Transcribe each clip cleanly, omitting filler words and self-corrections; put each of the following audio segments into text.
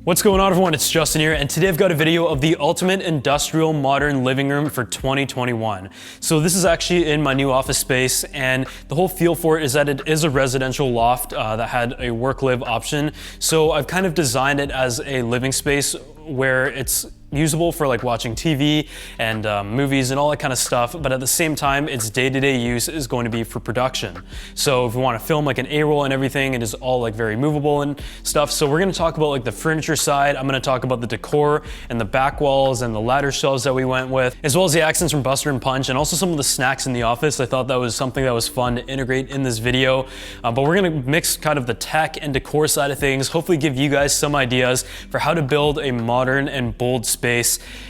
What's going on, everyone? It's Justin here, and today I've got a video of the ultimate industrial modern living room for 2021. So this is actually in my new office space, and the whole feel for it is that it is a residential loft that had a work-live option. So I've kind of designed it as a living space where it's usable for like watching TV and movies and all that kind of stuff, but at the same time, its day-to-day use is going to be for production. So if we want to film like an A-roll and everything, it is all like very movable and stuff. So we're going to talk about like the furniture side. I'm going to talk about the decor and the back walls and the ladder shelves that we went with, as well as the accents from Buster and Punch, and also some of the snacks in the office. I thought that was something that was fun to integrate in this video. But we're going to mix kind of the tech and decor side of things, hopefully give you guys some ideas for how to build a modern and bold space.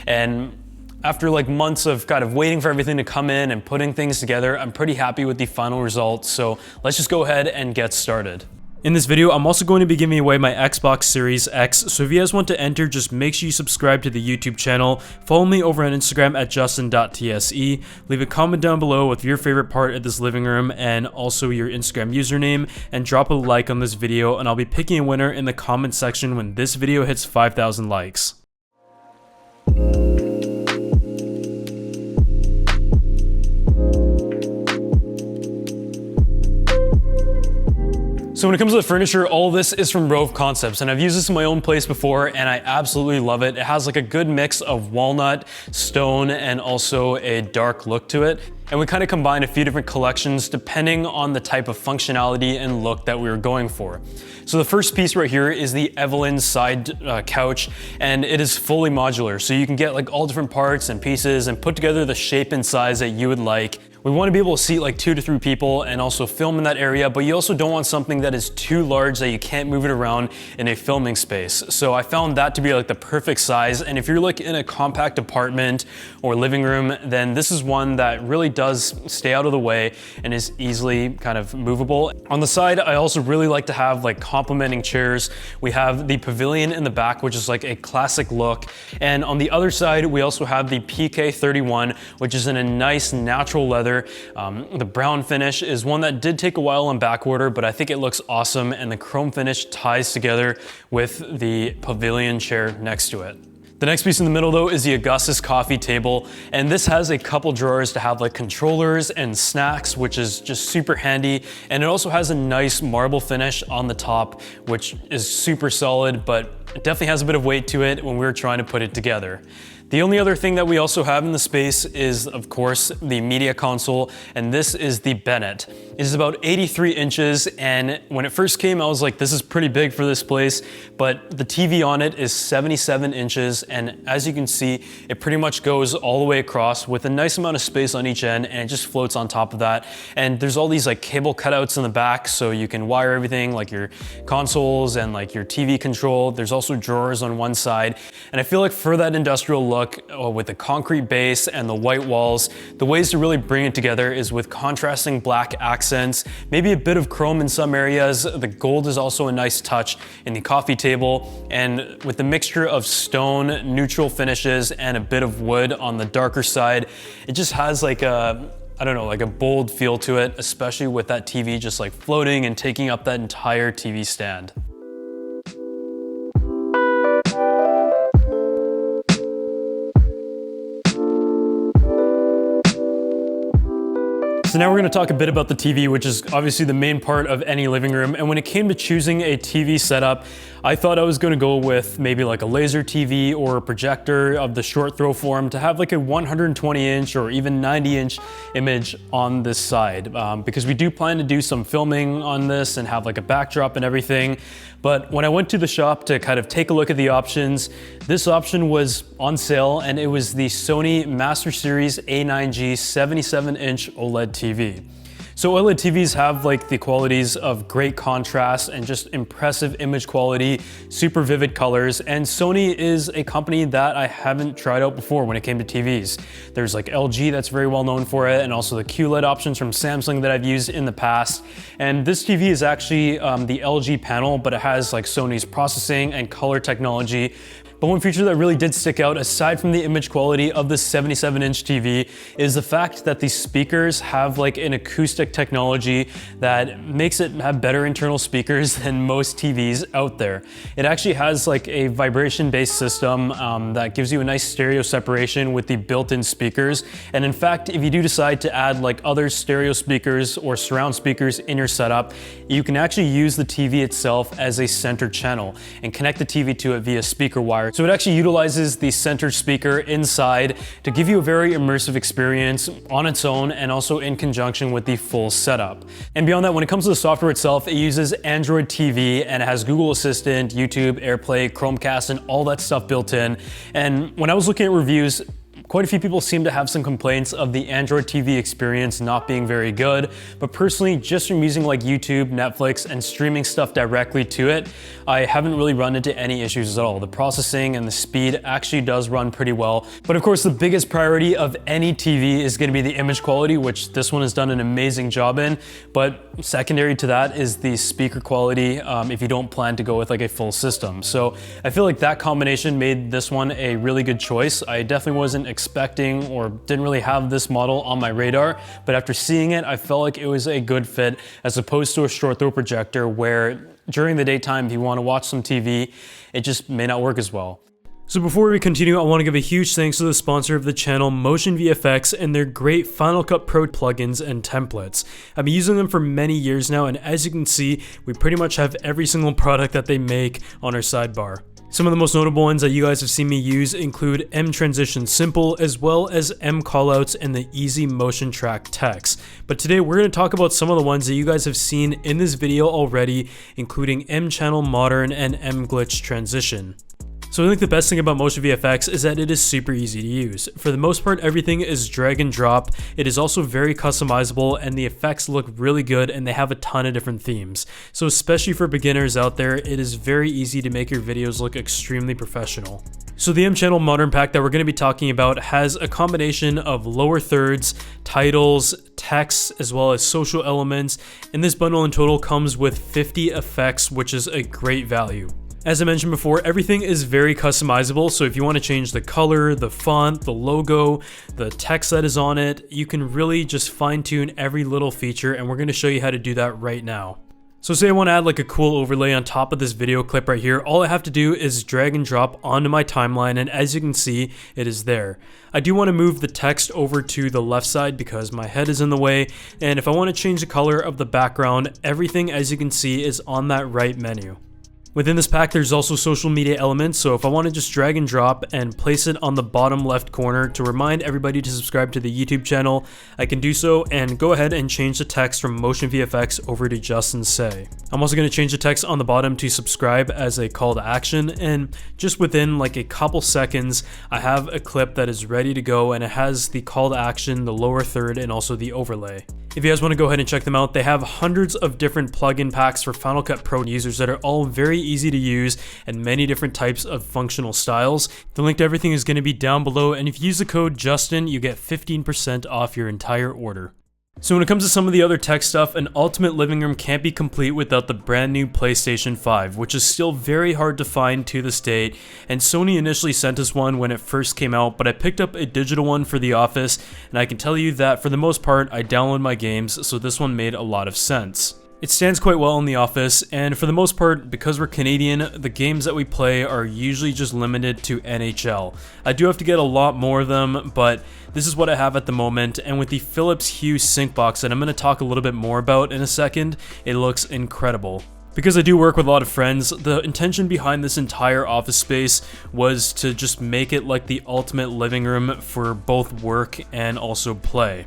And after like months of kind of waiting for everything to come in and putting things together, I'm pretty happy with the final result. So let's just go ahead and get started. In this video, I'm also going to be giving away my Xbox Series X, so if you guys want to enter, just make sure you subscribe to the YouTube channel, follow me over on Instagram at justin.tse, leave a comment down below with your favorite part of this living room and also your Instagram username, and drop a like on this video, and I'll be picking a winner in the comment section when this video hits 5,000 likes. So when it comes to the furniture, all of this is from ROVE Concepts, and I've used this in my own place before and I absolutely love it. It has like a good mix of walnut, stone, and also a dark look to it. And we kind of combined a few different collections depending on the type of functionality and look that we were going for. So the first piece right here is the Evelyn side couch, and it is fully modular. So you can get like all different parts and pieces and put together the shape and size that you would like. We want to be able to seat like 2 to 3 people and also film in that area, but you also don't want something that is too large that you can't move it around in a filming space. So I found that to be like the perfect size. And if you're like in a compact apartment or living room, then this is one that really does stay out of the way and is easily kind of movable. On the side, I also really like to have like complementing chairs. We have the pavilion in the back, which is like a classic look. And on the other side, we also have the PK31, which is in a nice natural leather. The brown finish is one that did take a while on back order, but I think it looks awesome, and the chrome finish ties together with the pavilion chair next to it. The next piece in the middle though is the Augustus coffee table, and this has a couple drawers to have like controllers and snacks, which is just super handy, and it also has a nice marble finish on the top, which is super solid, but it definitely has a bit of weight to it when we were trying to put it together. The only other thing that we also have in the space is, of course, the media console, and this is the Bennett. It is about 83 inches, and when it first came, I was like, this is pretty big for this place, but the TV on it is 77 inches, and as you can see, it pretty much goes all the way across with a nice amount of space on each end, and it just floats on top of that. And there's all these like cable cutouts in the back, so you can wire everything, like your consoles and like your TV control. There's also drawers on one side, and I feel like for that industrial look, with the concrete base and the white walls, the ways to really bring it together is with contrasting black accents, maybe a bit of chrome in some areas. The gold is also a nice touch in the coffee table, and with the mixture of stone, neutral finishes, and a bit of wood on the darker side, it just has like a, I don't know, like a bold feel to it, especially with that TV just like floating and taking up that entire TV stand. So now we're going to talk a bit about the TV, which is obviously the main part of any living room. And when it came to choosing a TV setup, I thought I was going to go with maybe like a laser TV or a projector of the short throw form to have like a 120-inch or even 90-inch image on this side, because we do plan to do some filming on this and have like a backdrop and everything. But when I went to the shop to kind of take a look at the options, this option was on sale, and it was the Sony Master Series A9G 77-inch OLED TV. So OLED TVs have like the qualities of great contrast and just impressive image quality, super vivid colors, and Sony is a company that I haven't tried out before when it came to TVs. There's like LG that's very well known for it, and also the QLED options from Samsung that I've used in the past. And this TV is actually the LG panel, but it has like Sony's processing and color technology. But one feature that really did stick out, aside from the image quality of this 77-inch TV, is the fact that the speakers have like an acoustic technology that makes it have better internal speakers than most TVs out there. It actually has like a vibration-based system that gives you a nice stereo separation with the built-in speakers. And in fact, if you do decide to add like other stereo speakers or surround speakers in your setup, you can actually use the TV itself as a center channel and connect the TV to it via speaker wire. So it actually utilizes the center speaker inside to give you a very immersive experience on its own and also in conjunction with the full setup. And beyond that, when it comes to the software itself, it uses Android TV and it has Google Assistant, YouTube, AirPlay, Chromecast, and all that stuff built in. And when I was looking at reviews, quite a few people seem to have some complaints of the Android TV experience not being very good, but personally, just from using like YouTube, Netflix, and streaming stuff directly to it, I haven't really run into any issues at all. The processing and the speed actually does run pretty well. But of course, the biggest priority of any TV is gonna be the image quality, which this one has done an amazing job in. But secondary to that is the speaker quality if you don't plan to go with like a full system. So I feel like that combination made this one a really good choice. I definitely wasn't expecting or didn't really have this model on my radar, but after seeing it, I felt like it was a good fit as opposed to a short throw projector where during the daytime, if you want to watch some TV, it just may not work as well. So before we continue, I want to give a huge thanks to the sponsor of the channel, MotionFX, and their great Final Cut Pro plugins and templates. I've been using them for many years now, and as you can see, we pretty much have every single product that they make on our sidebar. Some of the most notable ones that you guys have seen me use include M Transition Simple, as well as M Callouts and the Easy Motion Track text. But today we're going to talk about some of the ones that you guys have seen in this video already, including M Channel Modern and M Glitch Transition. So I think the best thing about MotionFX is that it is super easy to use. For the most part, everything is drag and drop. It is also very customizable and the effects look really good and they have a ton of different themes. So especially for beginners out there, it is very easy to make your videos look extremely professional. So the M Channel Modern pack that we're going to be talking about has a combination of lower thirds, titles, text, as well as social elements, and this bundle in total comes with 50 effects, which is a great value. As I mentioned before, everything is very customizable, so if you want to change the color, the font, the logo, the text that is on it, you can really just fine-tune every little feature, and we're going to show you how to do that right now. So say I want to add like a cool overlay on top of this video clip right here, all I have to do is drag and drop onto my timeline, and as you can see, it is there. I do want to move the text over to the left side because my head is in the way, and if I want to change the color of the background, everything as you can see is on that right menu. Within this pack, there's also social media elements, so if I want to just drag and drop and place it on the bottom left corner to remind everybody to subscribe to the YouTube channel, I can do so and go ahead and change the text from MotionFX over to Justin Say. I'm also going to change the text on the bottom to subscribe as a call to action, and just within like a couple seconds, I have a clip that is ready to go and it has the call to action, the lower third, and also the overlay. If you guys want to go ahead and check them out, they have hundreds of different plugin packs for Final Cut Pro users that are all very easy to use and many different types of functional styles. The link to everything is going to be down below, and if you use the code Justin, you get 15% off your entire order. So when it comes to some of the other tech stuff, an ultimate living room can't be complete without the brand new PlayStation 5, which is still very hard to find to this date, and Sony initially sent us one when it first came out, but I picked up a digital one for the office, and I can tell you that for the most part, I download my games, so this one made a lot of sense. It stands quite well in the office, and for the most part, because we're Canadian, the games that we play are usually just limited to NHL. I do have to get a lot more of them, but this is what I have at the moment, and with the Philips Hue sync box that I'm going to talk a little bit more about in a second, it looks incredible. Because I do work with a lot of friends, the intention behind this entire office space was to just make it like the ultimate living room for both work and also play.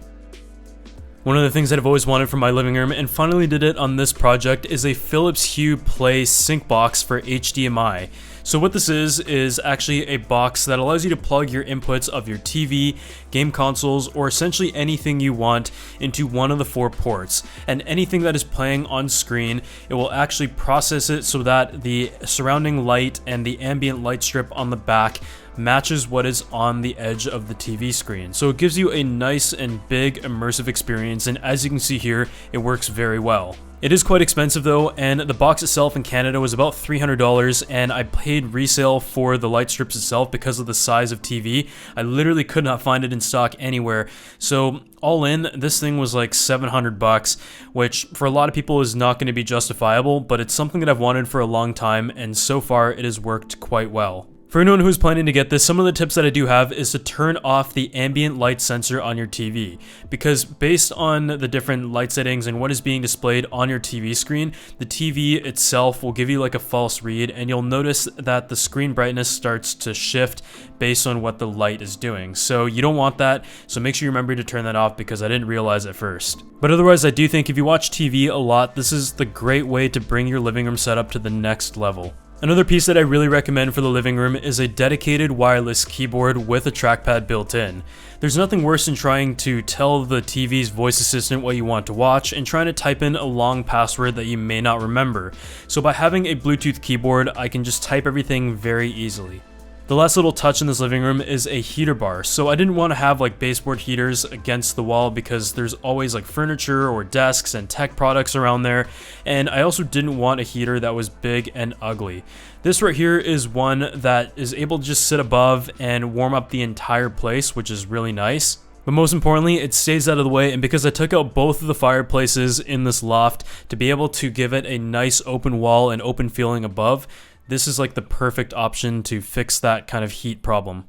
One of the things that I've always wanted for my living room, and finally did it on this project, is a Philips Hue Play sync box for HDMI. So what this is actually a box that allows you to plug your inputs of your TV, game consoles, or essentially anything you want into one of the 4 ports. And anything that is playing on screen, it will actually process it so that the surrounding light and the ambient light strip on the back matches what is on the edge of the TV screen. So it gives you a nice and big immersive experience, and as you can see here, it works very well. It is quite expensive though, and the box itself in Canada was about $300, and I paid resale for the light strips itself because of the size of TV. I literally could not find it in stock anywhere. So all in, this thing was like $700, which for a lot of people is not going to be justifiable, but it's something that I've wanted for a long time, and so far it has worked quite well. For anyone who's planning to get this, some of the tips that I do have is to turn off the ambient light sensor on your TV, because based on the different light settings and what is being displayed on your TV screen, the TV itself will give you like a false read, and you'll notice that the screen brightness starts to shift based on what the light is doing. So you don't want that, so make sure you remember to turn that off, because I didn't realize at first. But otherwise, I do think if you watch TV a lot, this is the great way to bring your living room setup to the next level. Another piece that I really recommend for the living room is a dedicated wireless keyboard with a trackpad built in. There's nothing worse than trying to tell the TV's voice assistant what you want to watch and trying to type in a long password that you may not remember. So by having a Bluetooth keyboard, I can just type everything very easily. The last little touch in this living room is a heater bar. So I didn't want to have like baseboard heaters against the wall because there's always like furniture or desks and tech products around there. And I also didn't want a heater that was big and ugly. This right here is one that is able to just sit above and warm up the entire place, which is really nice. But most importantly, it stays out of the way, and because I took out both of the fireplaces in this loft to be able to give it a nice open wall and open feeling above, this is like the perfect option to fix that kind of heat problem.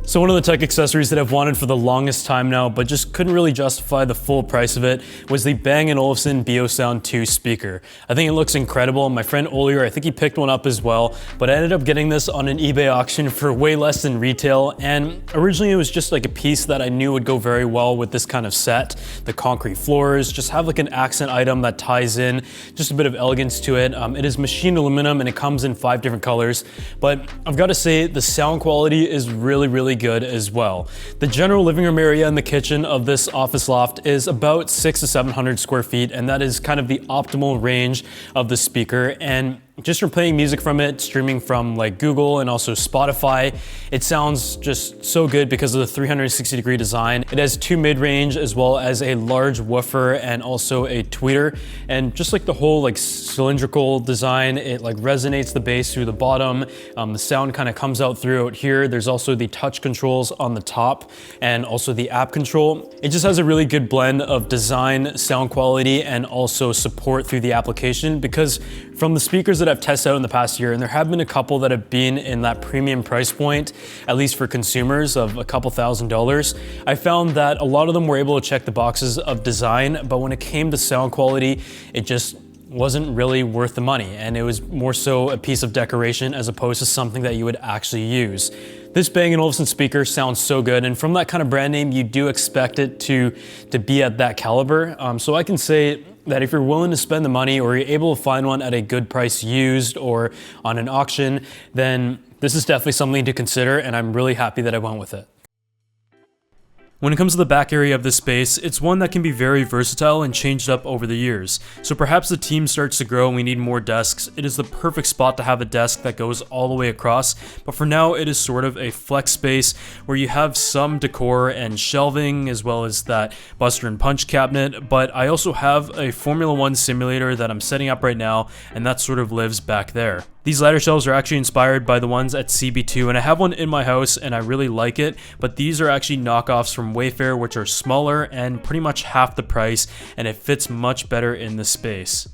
So one of the tech accessories that I've wanted for the longest time now, but just couldn't really justify the full price of it, was the Bang & Olufsen BioSound 2 speaker. I think it looks incredible. My friend Oliver, I think he picked one up as well, but I ended up getting this on an eBay auction for way less than retail, and originally it was just like a piece that I knew would go very well with this kind of set. The concrete floors, just have like an accent item that ties in, just a bit of elegance to it. It is machined aluminum and it comes in 5 different colors, but I've got to say the sound quality is really good as well. The general living room area in the kitchen of this office loft is about 600 to 700 square feet, and that is kind of the optimal range of the speaker. And just from playing music from it, streaming from like Google and also Spotify, it sounds just so good because of the 360-degree design. It has 2 mid-range as well as a large woofer and also a tweeter. And just like the whole like cylindrical design, it like resonates the bass through the bottom. The sound kind of comes out throughout here. There's also the touch controls on the top and also the app control. It just has a really good blend of design, sound quality, and also support through the application, because from the speakers that I've tested out in the past year, and there have been a couple that have been in that premium price point, at least for consumers, of a couple $1,000s, I found that a lot of them were able to check the boxes of design, but when it came to sound quality, it just wasn't really worth the money, and it was more so a piece of decoration as opposed to something that you would actually use. This Bang & Olufsen speaker sounds so good, and from that kind of brand name, you do expect it to be at that caliber. So I can say that if you're willing to spend the money, or you're able to find one at a good price used or on an auction, then this is definitely something to consider, and I'm really happy that I went with it. When it comes to the back area of this space, it's one that can be very versatile and changed up over the years. So perhaps the team starts to grow and we need more desks. It is the perfect spot to have a desk that goes all the way across, but for now it is sort of a flex space where you have some decor and shelving as well as that Buster and Punch cabinet, but I also have a Formula 1 simulator that I'm setting up right now, and that sort of lives back there. These ladder shelves are actually inspired by the ones at CB2, and I have one in my house and I really like it, but these are actually knockoffs from Wayfair, which are smaller and pretty much half the price, and it fits much better in the space.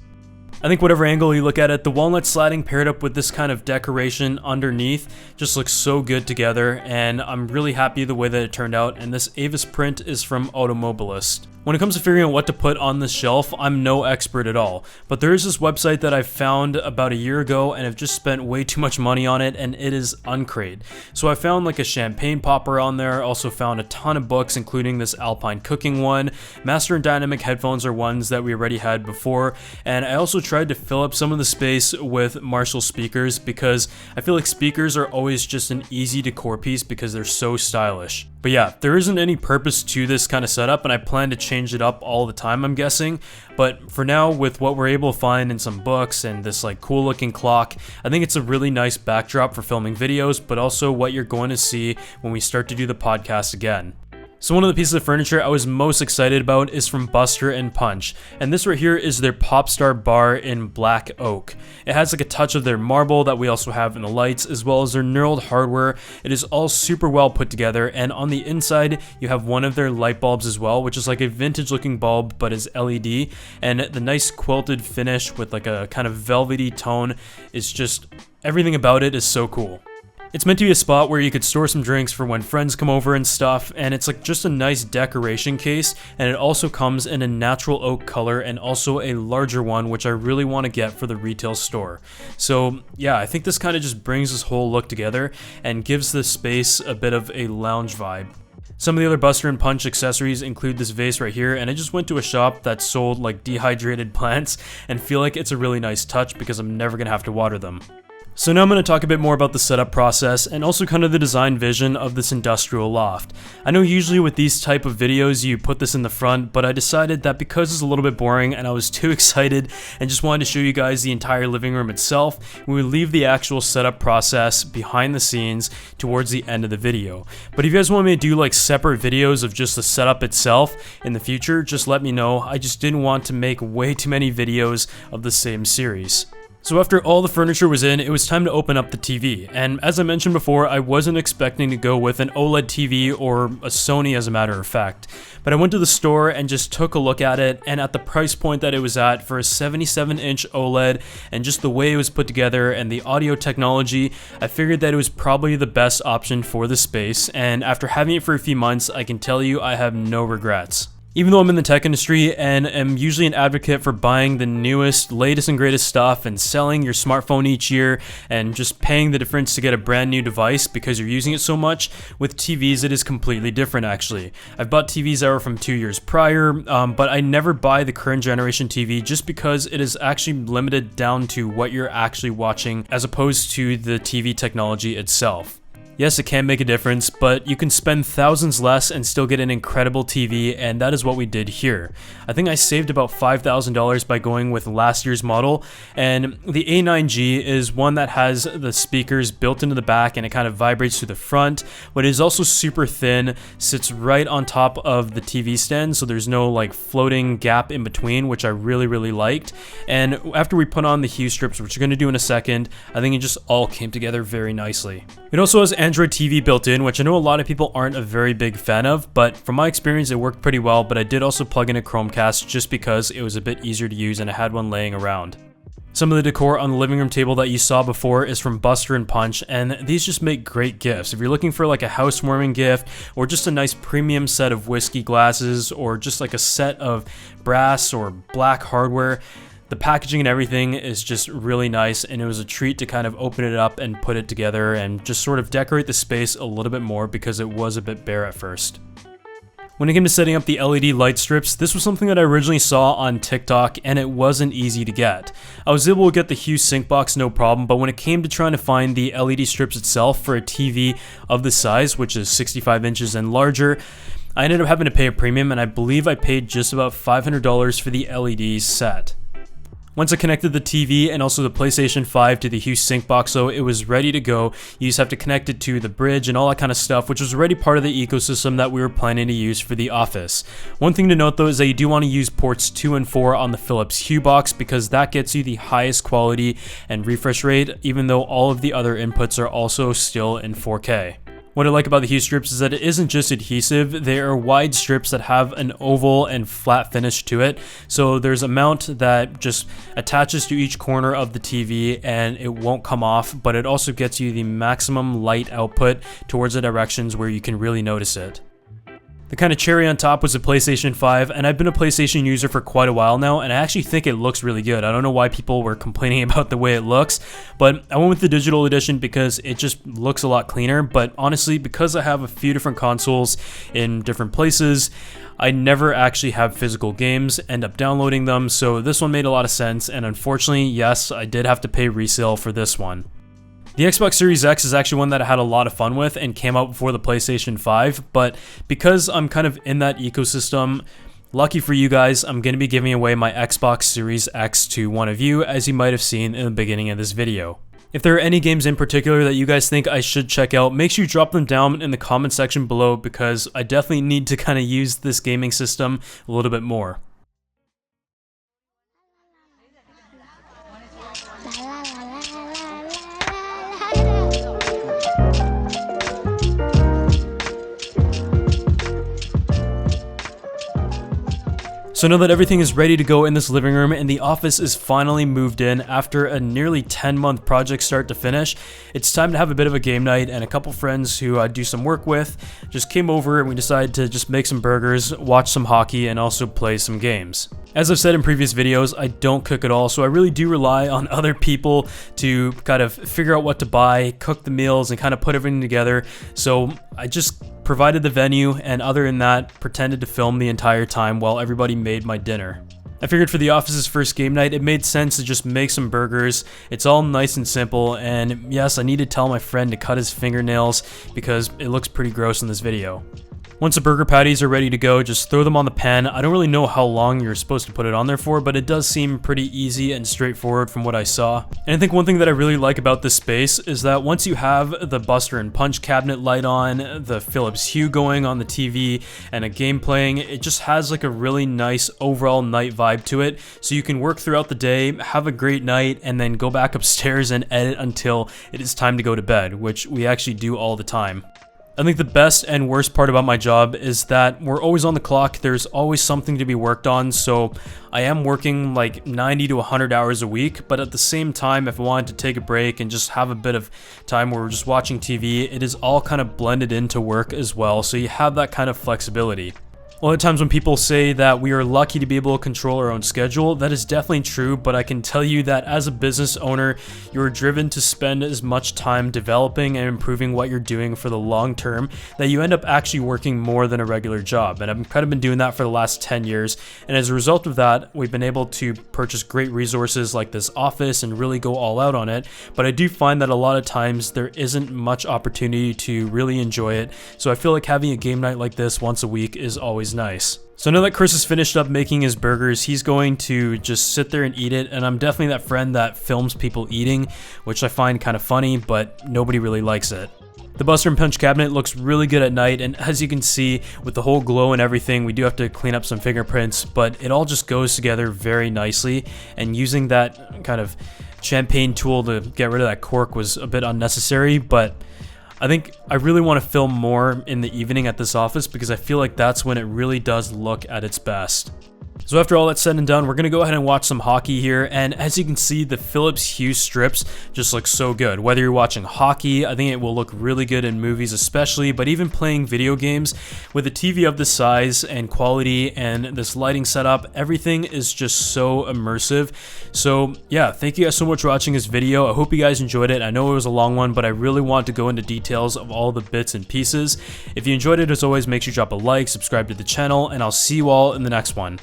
I think whatever angle you look at it, the walnut sladding paired up with this kind of decoration underneath just looks so good together, and I'm really happy the way that it turned out, and this Avis print is from Automobilist. When it comes to figuring out what to put on this shelf, I'm no expert at all, but there is this website that I found about a year ago and I've just spent way too much money on it, and it is Uncrate. So I found like a champagne popper on there, also found a ton of books including this Alpine cooking one. Master and Dynamic headphones are ones that we already had before, and I also tried to fill up some of the space with Marshall speakers because I feel like speakers are always just an easy decor piece because they're so stylish. But yeah, there isn't any purpose to this kind of setup, and I plan to change it up all the time, I'm guessing. But for now, with what we're able to find in some books and this like cool looking clock, I think it's a really nice backdrop for filming videos, but also what you're going to see when we start to do the podcast again. So one of the pieces of furniture I was most excited about is from Buster and Punch, and this right here is their Popstar bar in black oak. It has like a touch of their marble that we also have in the lights, as well as their knurled hardware. It is all super well put together, and on the inside you have one of their light bulbs as well, which is like a vintage looking bulb but is LED, and the nice quilted finish with like a kind of velvety tone is just, everything about it is so cool. It's meant to be a spot where you could store some drinks for when friends come over and stuff, and it's like just a nice decoration case, and it also comes in a natural oak color and also a larger one, which I really want to get for the retail store. So yeah, I think this kind of just brings this whole look together and gives the space a bit of a lounge vibe. Some of the other Buster and Punch accessories include this vase right here, and I just went to a shop that sold like dehydrated plants and feel like it's a really nice touch because I'm never gonna have to water them. So now I'm going to talk a bit more about the setup process and also kind of the design vision of this industrial loft. I know usually with these type of videos you put this in the front, but I decided that because it's a little bit boring and I was too excited and just wanted to show you guys the entire living room itself, we would leave the actual setup process behind the scenes towards the end of the video. But if you guys want me to do like separate videos of just the setup itself in the future, just let me know. I just didn't want to make way too many videos of the same series. So after all the furniture was in, it was time to open up the TV, and as I mentioned before, I wasn't expecting to go with an OLED TV or a Sony as a matter of fact, but I went to the store and just took a look at it, and at the price point that it was at for a 77-inch OLED and just the way it was put together and the audio technology, I figured that it was probably the best option for the space, and after having it for a few months, I can tell you I have no regrets. Even though I'm in the tech industry and am usually an advocate for buying the newest, latest and greatest stuff and selling your smartphone each year and just paying the difference to get a brand new device because you're using it so much, with TVs it is completely different actually. I've bought TVs that were from 2 years prior, but I never buy the current generation TV just because it is actually limited down to what you're actually watching as opposed to the TV technology itself. Yes, it can make a difference, but you can spend thousands less and still get an incredible TV, and that is what we did here. I think I saved about $5,000 by going with last year's model, and the A9G is one that has the speakers built into the back and it kind of vibrates through the front, but it is also super thin, sits right on top of the TV stand, so there's no like floating gap in between, which I really liked. And after we put on the hue strips, which we're going to do in a second, I think it just all came together very nicely. It also has Android TV built in, which I know a lot of people aren't a very big fan of, but from my experience it worked pretty well, but I did also plug in a Chromecast just because it was a bit easier to use and I had one laying around. Some of the decor on the living room table that you saw before is from Buster and Punch, and these just make great gifts. If you're looking for like a housewarming gift or just a nice premium set of whiskey glasses or just like a set of brass or black hardware, the packaging and everything is just really nice, and it was a treat to kind of open it up and put it together and just sort of decorate the space a little bit more because it was a bit bare at first. When it came to setting up the LED light strips, this was something that I originally saw on TikTok and it wasn't easy to get. I was able to get the Hue Sync box no problem, but when it came to trying to find the LED strips itself for a TV of this size, which is 65 inches and larger, I ended up having to pay a premium, and I believe I paid just about $500 for the LED set. Once I connected the TV and also the PlayStation 5 to the Hue Sync box, so it was ready to go. You just have to connect it to the bridge and all that kind of stuff, which was already part of the ecosystem that we were planning to use for the office. One thing to note though is that you do want to use ports 2 and 4 on the Philips Hue box because that gets you the highest quality and refresh rate, even though all of the other inputs are also still in 4K. What I like about the Hue strips is that it isn't just adhesive, they are wide strips that have an oval and flat finish to it. So there's a mount that just attaches to each corner of the TV and it won't come off, but it also gets you the maximum light output towards the directions where you can really notice it. The kind of cherry on top was the PlayStation 5, and I've been a PlayStation user for quite a while now, and I actually think it looks really good. I don't know why people were complaining about the way it looks, but I went with the digital edition because it just looks a lot cleaner. But honestly, because I have a few different consoles in different places, I never actually have physical games, end up downloading them, so this one made a lot of sense, and unfortunately, yes, I did have to pay resale for this one. The Xbox Series X is actually one that I had a lot of fun with and came out before the PlayStation 5, but because I'm kind of in that ecosystem, lucky for you guys, I'm going to be giving away my Xbox Series X to one of you, as you might have seen in the beginning of this video. If there are any games in particular that you guys think I should check out, make sure you drop them down in the comment section below, because I definitely need to kind of use this gaming system a little bit more. So now that everything is ready to go in this living room and the office is finally moved in after a nearly 10-month project start to finish, it's time to have a bit of a game night, and a couple friends who I do some work with just came over and we decided to just make some burgers, watch some hockey, and also play some games. As I've said in previous videos, I don't cook at all, so I really do rely on other people to kind of figure out what to buy, cook the meals, and kind of put everything together. So I just provided the venue, and other than that, pretended to film the entire time while everybody made my dinner. I figured for the office's first game night, it made sense to just make some burgers. It's all nice and simple, and yes, I need to tell my friend to cut his fingernails because it looks pretty gross in this video. Once the burger patties are ready to go, just throw them on the pan. I don't really know how long you're supposed to put it on there for, but it does seem pretty easy and straightforward from what I saw. And I think one thing that I really like about this space is that once you have the Buster and Punch cabinet light on, the Philips Hue going on the TV, and a game playing, it just has like a really nice overall night vibe to it. So you can work throughout the day, have a great night, and then go back upstairs and edit until it is time to go to bed, which we actually do all the time. I think the best and worst part about my job is that we're always on the clock. There's always something to be worked on, so I am working like 90 to 100 hours a week, but at the same time, if I wanted to take a break and just have a bit of time where we're just watching TV, it is all kind of blended into work as well, so you have that kind of flexibility. A lot of times when people say that we are lucky to be able to control our own schedule, that is definitely true, but I can tell you that as a business owner, you are driven to spend as much time developing and improving what you're doing for the long term that you end up actually working more than a regular job. And I've kind of been doing that for the last 10 years. And as a result of that, we've been able to purchase great resources like this office and really go all out on it. But I do find that a lot of times there isn't much opportunity to really enjoy it. So I feel like having a game night like this once a week is always nice. So now that Chris has finished up making his burgers, he's going to just sit there and eat it, and I'm definitely that friend that films people eating, which I find kind of funny, but nobody really likes it. The Buster and Punch cabinet looks really good at night, and as you can see, with the whole glow and everything, we do have to clean up some fingerprints, but it all just goes together very nicely, and using that kind of champagne tool to get rid of that cork was a bit unnecessary, but I think I really want to film more in the evening at this office because I feel like that's when it really does look at its best. So after all that's said and done, we're going to go ahead and watch some hockey here, and as you can see, the Philips Hue strips just look so good. Whether you're watching hockey, I think it will look really good in movies especially, but even playing video games, with a TV of this size and quality and this lighting setup, everything is just so immersive. So yeah, thank you guys so much for watching this video. I hope you guys enjoyed it. I know it was a long one, but I really want to go into details of all the bits and pieces. If you enjoyed it, as always, make sure you drop a like, subscribe to the channel, and I'll see you all in the next one.